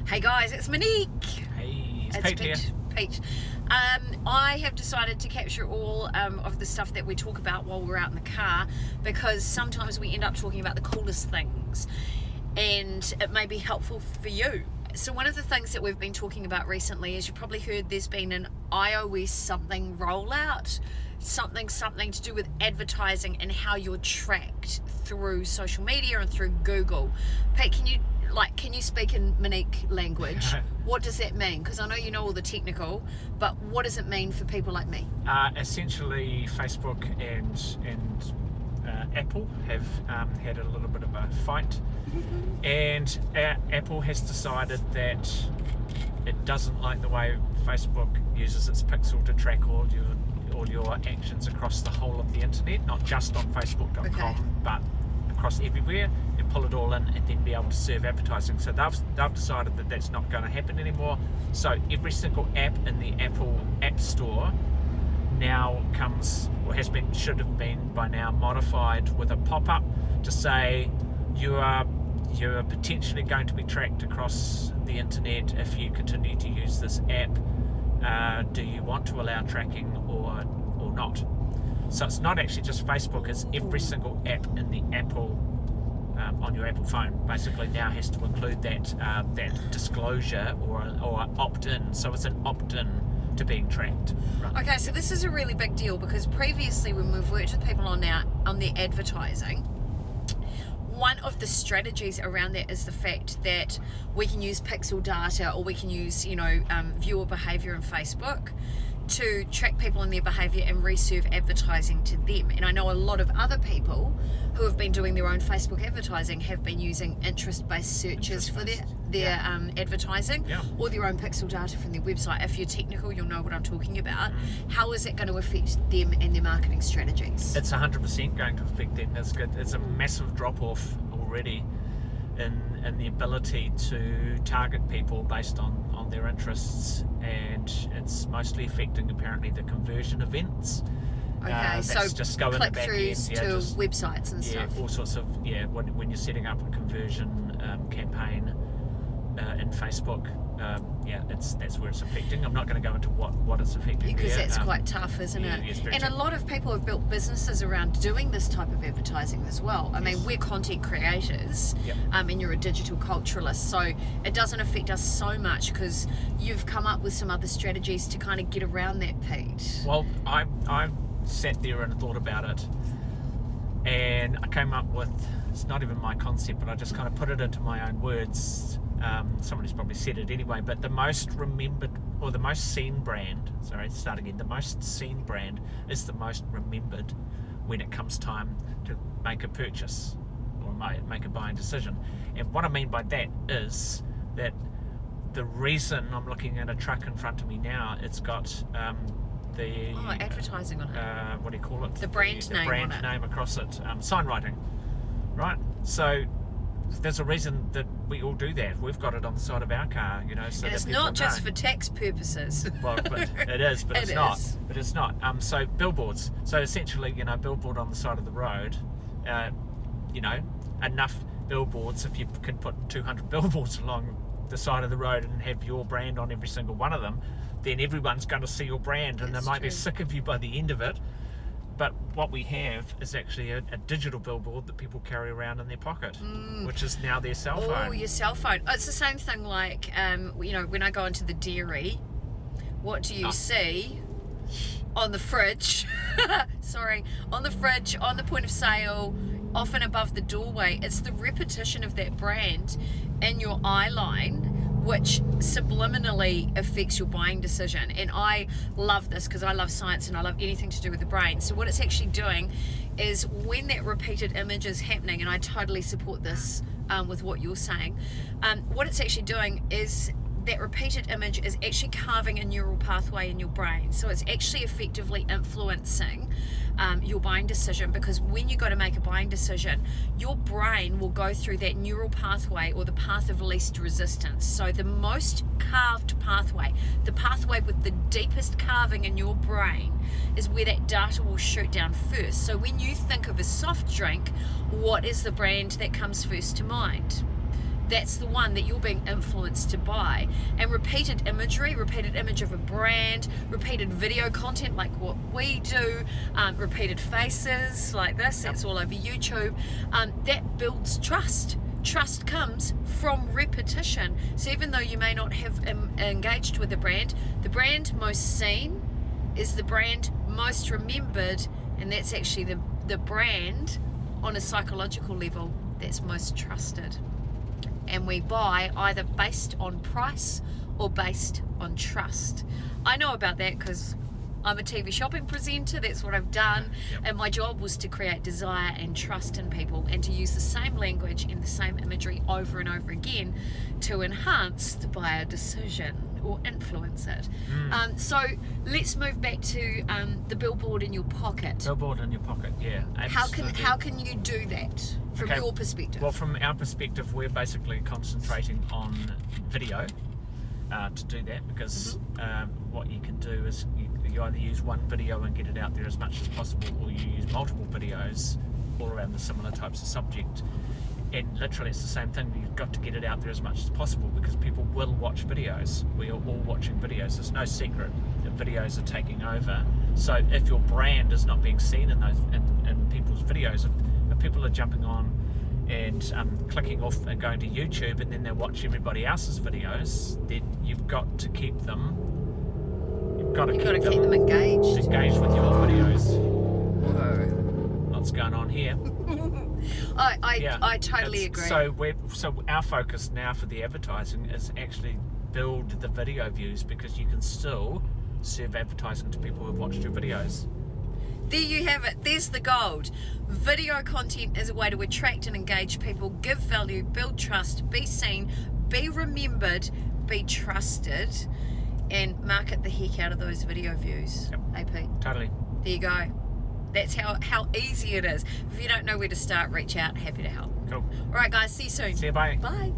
Hey guys, it's Monique. Hey, it's Pete here. Pete. I have decided to capture all of the stuff that we talk about while we're out in the car, because sometimes we end up talking about the coolest things and it may be helpful for you. So one of the things that we've been talking about recently is, you probably heard there's been an iOS something rollout, something to do with advertising and how you're tracked through social media and through Google. Pete, can you speak in Monique language? What does that mean? Because I know you know all the technical, but what does it mean for people like me? Essentially, Facebook and Apple have had a little bit of a fight, and Apple has decided that it doesn't like the way Facebook uses its pixel to track all your actions across the whole of the internet, not just on Facebook.com, but across everywhere, and pull it all in and then be able to serve advertising. So they've decided that that's not going to happen anymore. So every single app in the Apple App Store now should have been by now modified with a pop-up to say you are potentially going to be tracked across the internet if you continue to use this app. Do you want to allow tracking or not? So it's not actually just Facebook, it's every single app in the Apple on your Apple phone basically now has to include that disclosure or opt-in. So it's an opt-in to being tracked. Right. Okay, so this is a really big deal, because previously when we've worked with people on the advertising, one of the strategies around that is the fact that we can use pixel data, or we can use viewer behavior in Facebook to track people and their behavior and reserve advertising to them. And I know a lot of other people who have been doing their own Facebook advertising have been using interest-based searches for their advertising, or their own pixel data from their website. If you're technical, you'll know what I'm talking about. How is it going to affect them and their marketing strategies? It's 100% going to affect them. It's a massive drop-off already in the ability to target people based on their interests, and it's mostly affecting apparently the conversion events. Okay, so just go click-throughs to websites and stuff. All sorts of, when you're setting up a conversion campaign in Facebook, that's where it's affecting. I'm not going to go into what it's affecting because there. that's quite tough, isn't it? Yes, and a lot of people have built businesses around doing this type of advertising as well. I mean, we're content creators, and you're a digital culturalist, so it doesn't affect us so much because you've come up with some other strategies to kind of get around that, Pete. Well, I sat there and thought about it, and I came up with, it's not even my concept, but I just kind of put it into my own words. Somebody's probably said it anyway, but the most remembered, or the most seen brand, the most seen brand is the most remembered when it comes time to make a purchase or make a buying decision. And what I mean by that is that the reason I'm looking at a truck in front of me now, it's got the advertising on it. What do you call it? The brand name across it. Sign writing, right? So there's a reason that we all do that. We've got it on the side of our car, so and it's not just for tax purposes. Well, but it is, but it's not. But it's not. So billboards. So essentially, billboard on the side of the road. Enough billboards. If you can put 200 billboards along the side of the road and have your brand on every single one of them, then everyone's going to see your brand, and they might be sick of you by the end of it. But what we have is actually a digital billboard that people carry around in their pocket, which is now their cell phone. Oh, your cell phone. It's the same thing like, when I go into the dairy, what do you see on the fridge? On the fridge, on the point of sale, often above the doorway. It's the repetition of that brand in your eye line, which subliminally affects your buying decision. And I love this because I love science and I love anything to do with the brain. So what it's actually doing is, when that repeated image is happening, and I totally support this with what you're saying, what it's actually doing is that repeated image is actually carving a neural pathway in your brain. So it's actually effectively influencing your buying decision, because when you go to make a buying decision, your brain will go through that neural pathway, or the path of least resistance. So the most carved pathway, the pathway with the deepest carving in your brain, is where that data will shoot down first. So when you think of a soft drink, what is the brand that comes first to mind? that's the one that you're being influenced to buy. And repeated image of a brand, repeated video content like what we do, repeated faces like this, that's all over YouTube, that builds trust. Trust comes from repetition. So even though you may not have engaged with the brand most seen is the brand most remembered, and that's actually the brand on a psychological level that's most trusted. And we buy either based on price or based on trust. I know about that because I'm a TV shopping presenter, that's what I've done, and my job was to create desire and trust in people and to use the same language and the same imagery over and over again to enhance the buyer decision or influence it. So let's move back to the billboard in your pocket. Billboard in your pocket, yeah. Absolutely. How can you do that from your perspective? Well, from our perspective, we're basically concentrating on video to do that, because what you can do is you either use one video and get it out there as much as possible, or you use multiple videos all around the similar types of subject. And literally it's the same thing, you've got to get it out there as much as possible because people will watch videos. We are all watching videos. There's no secret that videos are taking over. So if your brand is not being seen in those in people's videos, if people are jumping on and clicking off and going to YouTube and then they watch everybody else's videos, then you've got to keep them keep them engaged with your videos. Whoa. What's going on here? I totally agree. So our focus now for the advertising is actually build the video views, because you can still serve advertising to people who've watched your videos. There you have it. There's the gold. Video content is a way to attract and engage people, give value, build trust, be seen, be remembered, be trusted, and market the heck out of those video views. Yep. AP. Totally. There you go. That's how easy it is. If you don't know where to start, reach out. Happy to help. Cool. All right, guys. See you soon. See you. Bye. Bye.